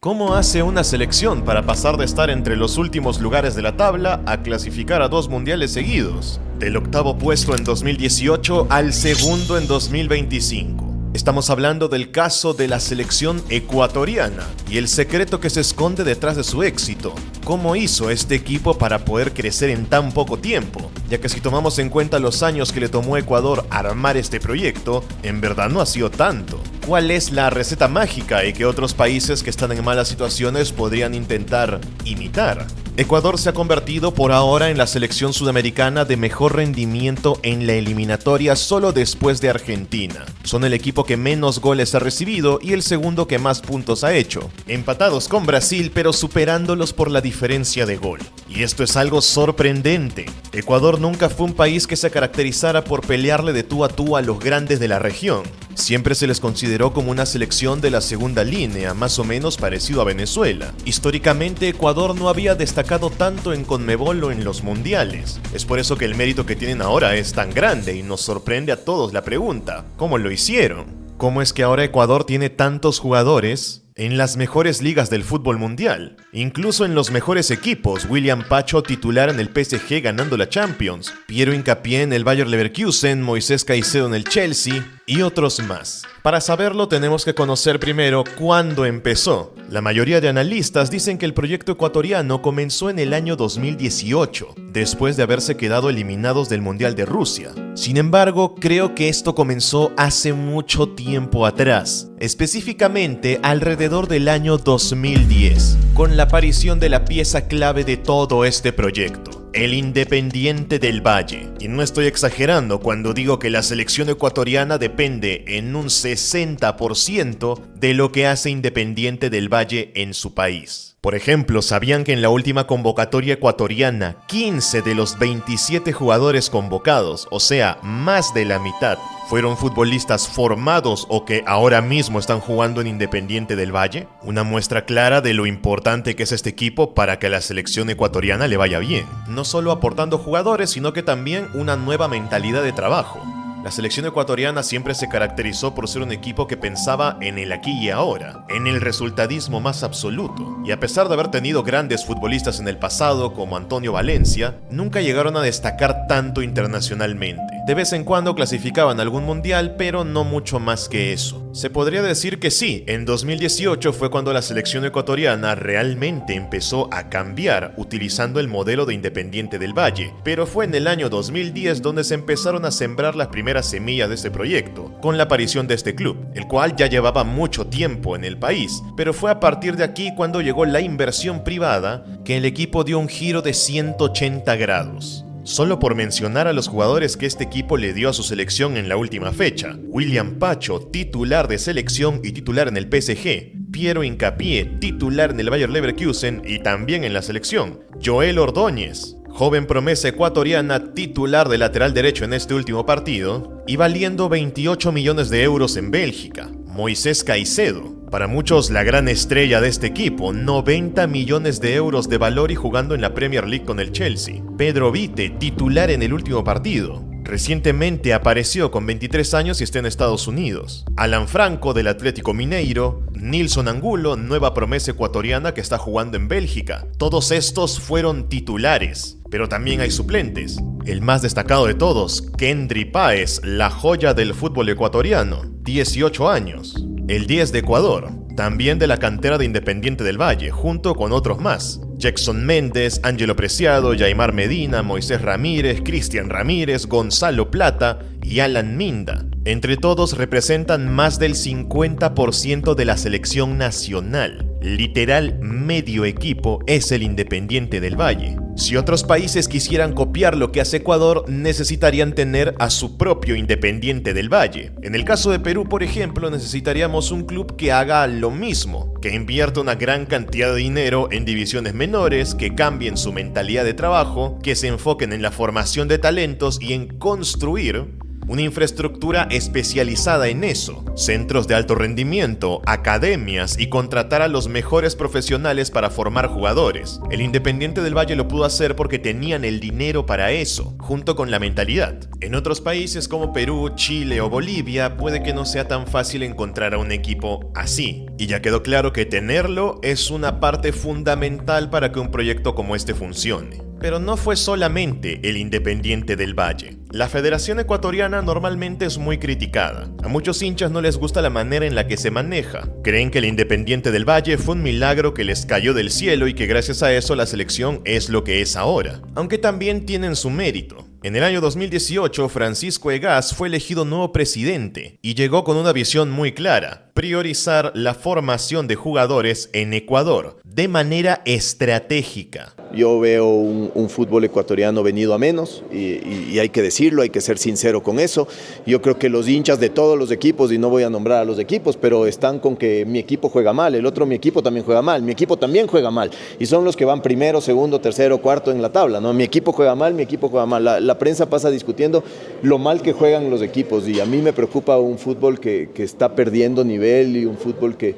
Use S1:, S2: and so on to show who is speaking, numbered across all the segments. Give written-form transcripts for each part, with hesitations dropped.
S1: ¿Cómo hace una selección para pasar de estar entre los últimos lugares de la tabla a clasificar a 2 mundiales seguidos? Del octavo puesto en 2018 al segundo en 2025. Estamos hablando del caso de la selección ecuatoriana y el secreto que se esconde detrás de su éxito. ¿Cómo hizo este equipo para poder crecer en tan poco tiempo? Ya que si tomamos en cuenta los años que le tomó a Ecuador armar este proyecto, en verdad no ha sido tanto. ¿Cuál es la receta mágica y que otros países que están en malas situaciones podrían intentar imitar? Ecuador se ha convertido por ahora en la selección sudamericana de mejor rendimiento en la eliminatoria solo después de Argentina. Son el equipo que menos goles ha recibido y el segundo que más puntos ha hecho. Empatados con Brasil, pero superándolos por la diferencia de gol. Y esto es algo sorprendente. Ecuador nunca fue un país que se caracterizara por pelearle de tú a los grandes de la región. Siempre se les consideró como una selección de la segunda línea, más o menos parecido a Venezuela. Históricamente, Ecuador no había destacado tanto en Conmebol o en los mundiales. Es por eso que el mérito que tienen ahora es tan grande y nos sorprende a todos la pregunta: ¿cómo lo hicieron? ¿Cómo es que ahora Ecuador tiene tantos jugadores en las mejores ligas del fútbol mundial? Incluso en los mejores equipos, William Pacho titular en el PSG ganando la Champions, Piero Hincapié en el Bayer Leverkusen, Moisés Caicedo en el Chelsea y otros más. Para saberlo tenemos que conocer primero cuándo empezó. La mayoría de analistas dicen que el proyecto ecuatoriano comenzó en el año 2018, después de haberse quedado eliminados del Mundial de Rusia. Sin embargo, creo que esto comenzó hace mucho tiempo atrás, específicamente alrededor del año 2010, con la aparición de la pieza clave de todo este proyecto: el Independiente del Valle. Y no estoy exagerando cuando digo que la selección ecuatoriana depende en un 60% de lo que hace Independiente del Valle en su país. Por ejemplo, ¿sabían que en la última convocatoria ecuatoriana, 15 de los 27 jugadores convocados, o sea, más de la mitad, fueron futbolistas formados o que ahora mismo están jugando en Independiente del Valle? Una muestra clara de lo importante que es este equipo para que a la selección ecuatoriana le vaya bien. No solo aportando jugadores, sino que también una nueva mentalidad de trabajo. La selección ecuatoriana siempre se caracterizó por ser un equipo que pensaba en el aquí y ahora, en el resultadismo más absoluto. Y a pesar de haber tenido grandes futbolistas en el pasado como Antonio Valencia, nunca llegaron a destacar tanto internacionalmente. De vez en cuando clasificaban a algún mundial, pero no mucho más que eso. Se podría decir que sí, en 2018 fue cuando la selección ecuatoriana realmente empezó a cambiar utilizando el modelo de Independiente del Valle, pero fue en el año 2010 donde se empezaron a sembrar las primeras semillas de este proyecto, con la aparición de este club, el cual ya llevaba mucho tiempo en el país, pero fue a partir de aquí cuando llegó la inversión privada que el equipo dio un giro de 180 grados. Solo por mencionar a los jugadores que este equipo le dio a su selección en la última fecha: William Pacho, titular de selección y titular en el PSG; Piero Hincapié, titular en el Bayer Leverkusen y también en la selección; Joel Ordóñez, joven promesa ecuatoriana, titular de lateral derecho en este último partido y valiendo 28 millones de euros en Bélgica; Moisés Caicedo, para muchos la gran estrella de este equipo, 90 millones de euros de valor y jugando en la Premier League con el Chelsea; Pedro Vite, titular en el último partido. Recientemente apareció con 23 años y está en Estados Unidos. Alan Franco del Atlético Mineiro, Nilson Angulo, nueva promesa ecuatoriana que está jugando en Bélgica. Todos estos fueron titulares, pero también hay suplentes. El más destacado de todos, Kendry Páez, la joya del fútbol ecuatoriano, 18 años. El 10 de Ecuador, también de la cantera de Independiente del Valle, junto con otros más: Jackson Méndez, Ángelo Preciado, Yaimar Medina, Moisés Ramírez, Cristian Ramírez, Gonzalo Plata y Alan Minda. Entre todos representan más del 50% de la selección nacional. Literal, medio equipo es el Independiente del Valle. Si otros países quisieran copiar lo que hace Ecuador, necesitarían tener a su propio Independiente del Valle. En el caso de Perú, por ejemplo, necesitaríamos un club que haga lo mismo, que invierta una gran cantidad de dinero en divisiones menores, que cambien su mentalidad de trabajo, que se enfoquen en la formación de talentos y en construir una infraestructura especializada en eso, centros de alto rendimiento, academias y contratar a los mejores profesionales para formar jugadores. El Independiente del Valle lo pudo hacer porque tenían el dinero para eso, junto con la mentalidad. En otros países como Perú, Chile o Bolivia puede que no sea tan fácil encontrar a un equipo así. Y ya quedó claro que tenerlo es una parte fundamental para que un proyecto como este funcione. Pero no fue solamente el Independiente del Valle. La Federación Ecuatoriana normalmente es muy criticada. A muchos hinchas no les gusta la manera en la que se maneja. Creen que el Independiente del Valle fue un milagro que les cayó del cielo y que gracias a eso la selección es lo que es ahora. Aunque también tienen su mérito. En el año 2018, Francisco Egas fue elegido nuevo presidente y llegó con una visión muy clara: priorizar la formación de jugadores en Ecuador de manera estratégica.
S2: Yo veo un fútbol ecuatoriano venido a menos y hay que decirlo, hay que ser sincero con eso. Yo creo que los hinchas de todos los equipos, y no voy a nombrar a los equipos, pero están con que mi equipo juega mal, el otro mi equipo también juega mal, mi equipo también juega mal. Y son los que van primero, segundo, tercero, cuarto en la tabla, ¿no? Mi equipo juega mal, mi equipo juega mal. La prensa pasa discutiendo lo mal que juegan los equipos y a mí me preocupa un fútbol que está perdiendo nivel y un fútbol que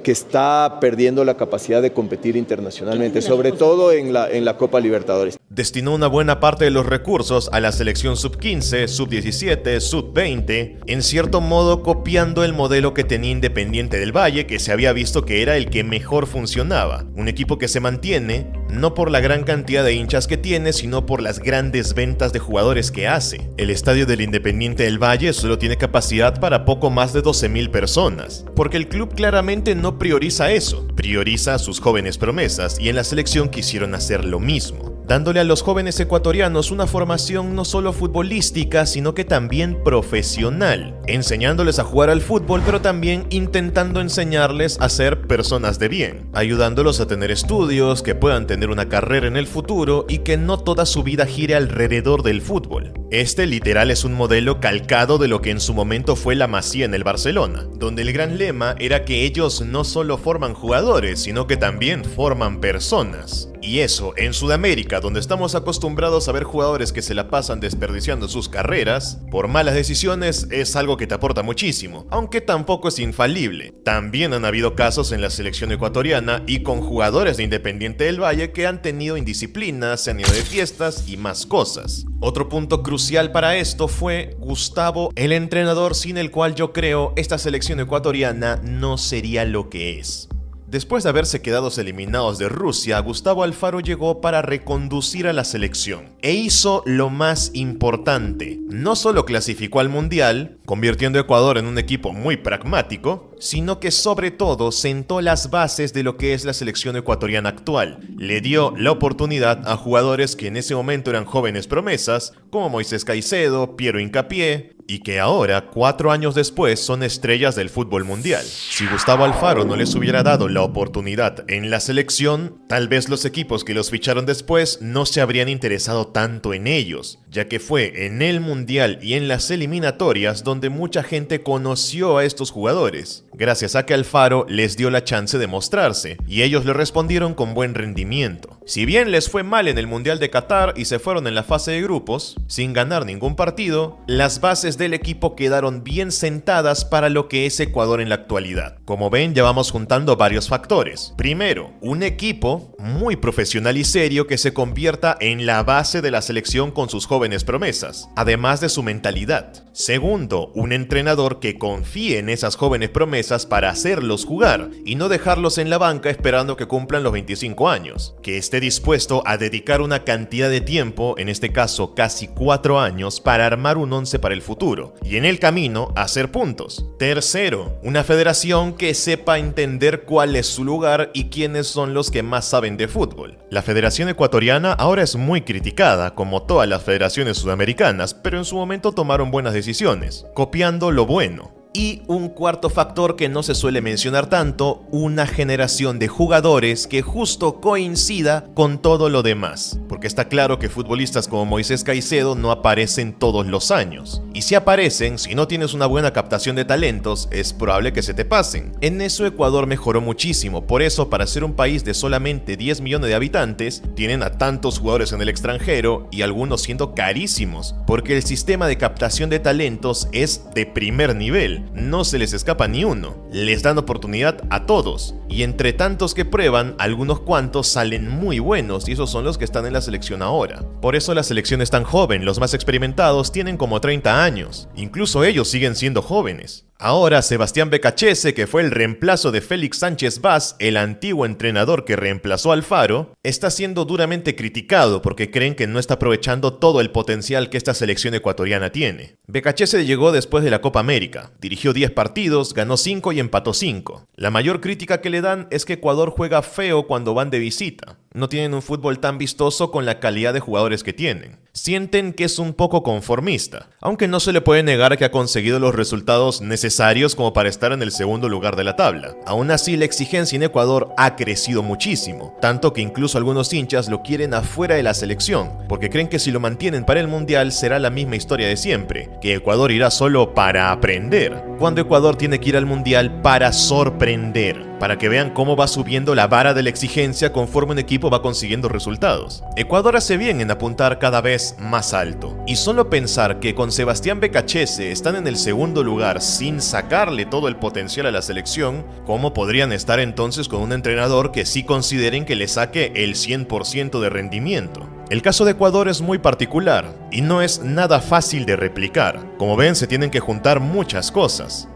S2: está perdiendo la capacidad de competir internacionalmente, sobre todo en la Copa Libertadores.
S1: Destinó una buena parte de los recursos a la selección sub-15, sub-17, sub-20, en cierto modo copiando el modelo que tenía Independiente del Valle, que se había visto que era el que mejor funcionaba. Un equipo que se mantiene no por la gran cantidad de hinchas que tiene, sino por las grandes ventas de jugadores que hace. El estadio del Independiente del Valle solo tiene capacidad para poco más de 12,000 personas, porque el club claramente no prioriza eso, prioriza a sus jóvenes promesas, y en la selección quisieron hacer lo mismo, dándole a los jóvenes ecuatorianos una formación no solo futbolística, sino que también profesional, enseñándoles a jugar al fútbol, pero también intentando enseñarles a ser personas de bien, ayudándolos a tener estudios, que puedan tener una carrera en el futuro y que no toda su vida gire alrededor del fútbol. Este literal es un modelo calcado de lo que en su momento fue la Masía en el Barcelona, donde el gran lema era que ellos no solo forman jugadores, sino que también forman personas. Y eso, en Sudamérica, donde estamos acostumbrados a ver jugadores que se la pasan desperdiciando sus carreras por malas decisiones, es algo que te aporta muchísimo, aunque tampoco es infalible. También han habido casos en la selección ecuatoriana y con jugadores de Independiente del Valle que han tenido indisciplina, se han ido de fiestas y más cosas. Otro punto crucial para esto fue Gustavo, el entrenador sin el cual yo creo esta selección ecuatoriana no sería lo que es. Después de haberse quedado eliminados de Rusia, Gustavo Alfaro llegó para reconducir a la selección e hizo lo más importante. No solo clasificó al Mundial, convirtiendo a Ecuador en un equipo muy pragmático, sino que sobre todo sentó las bases de lo que es la selección ecuatoriana actual. Le dio la oportunidad a jugadores que en ese momento eran jóvenes promesas, como Moisés Caicedo, Piero Hincapié, y que ahora, 4 años después, son estrellas del fútbol mundial. Si Gustavo Alfaro no les hubiera dado la oportunidad en la selección, tal vez los equipos que los ficharon después no se habrían interesado tanto en ellos, ya que fue en el Mundial y en las eliminatorias donde mucha gente conoció a estos jugadores, gracias a que Alfaro les dio la chance de mostrarse, y ellos le respondieron con buen rendimiento. Si bien les fue mal en el Mundial de Qatar y se fueron en la fase de grupos, sin ganar ningún partido, las bases del equipo quedaron bien sentadas para lo que es Ecuador en la actualidad. Como ven, ya vamos juntando varios factores. Primero, un equipo muy profesional y serio que se convierta en la base de la selección con sus jóvenes promesas, además de su mentalidad. Segundo, un entrenador que confíe en esas jóvenes promesas para hacerlos jugar y no dejarlos en la banca esperando que cumplan los 25 años, que esté dispuesto a dedicar una cantidad de tiempo, en este caso casi 4 años, para armar un once para el futuro y en el camino hacer puntos. Tercero, una federación que sepa entender cuál es su lugar y quiénes son los que más saben de fútbol. La Federación Ecuatoriana ahora es muy criticada, como todas las federaciones sudamericanas, pero en su momento tomaron buenas decisiones, copiando lo bueno. Y un cuarto factor que no se suele mencionar tanto, una generación de jugadores que justo coincida con todo lo demás. Porque está claro que futbolistas como Moisés Caicedo no aparecen todos los años. Y si aparecen, si no tienes una buena captación de talentos, es probable que se te pasen. En eso Ecuador mejoró muchísimo, por eso para ser un país de solamente 10 millones de habitantes, tienen a tantos jugadores en el extranjero y algunos siendo carísimos, porque el sistema de captación de talentos es de primer nivel. No se les escapa ni uno, les dan oportunidad a todos, y entre tantos que prueban, algunos cuantos salen muy buenos y esos son los que están en la selección ahora. Por eso la selección es tan joven, los más experimentados tienen como 30 años, incluso ellos siguen siendo jóvenes. Ahora Sebastián Becachese, que fue el reemplazo de Félix Sánchez Vaz, el antiguo entrenador que reemplazó a Alfaro, está siendo duramente criticado porque creen que no está aprovechando todo el potencial que esta selección ecuatoriana tiene. Becachese llegó después de la Copa América, dirigió 10 partidos, ganó 5 y empató 5. La mayor crítica que le dan es que Ecuador juega feo cuando van de visita. No tienen un fútbol tan vistoso con la calidad de jugadores que tienen. Sienten que es un poco conformista, aunque no se le puede negar que ha conseguido los resultados necesarios como para estar en el segundo lugar de la tabla. Aún así, la exigencia en Ecuador ha crecido muchísimo, tanto que incluso algunos hinchas lo quieren afuera de la selección, porque creen que si lo mantienen para el Mundial será la misma historia de siempre, que Ecuador irá solo para aprender, cuando Ecuador tiene que ir al Mundial para sorprender, para que vean cómo va subiendo la vara de la exigencia conforme un equipo va consiguiendo resultados. Ecuador hace bien en apuntar cada vez más alto, y solo pensar que con Sebastián Becachese están en el segundo lugar sin sacarle todo el potencial a la selección, ¿cómo podrían estar entonces con un entrenador que sí consideren que le saque el 100% de rendimiento? El caso de Ecuador es muy particular, y no es nada fácil de replicar. Como ven, se tienen que juntar muchas cosas.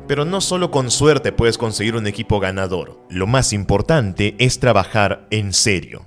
S1: Pero no solo con suerte puedes conseguir un equipo ganador. Lo más importante es trabajar en serio.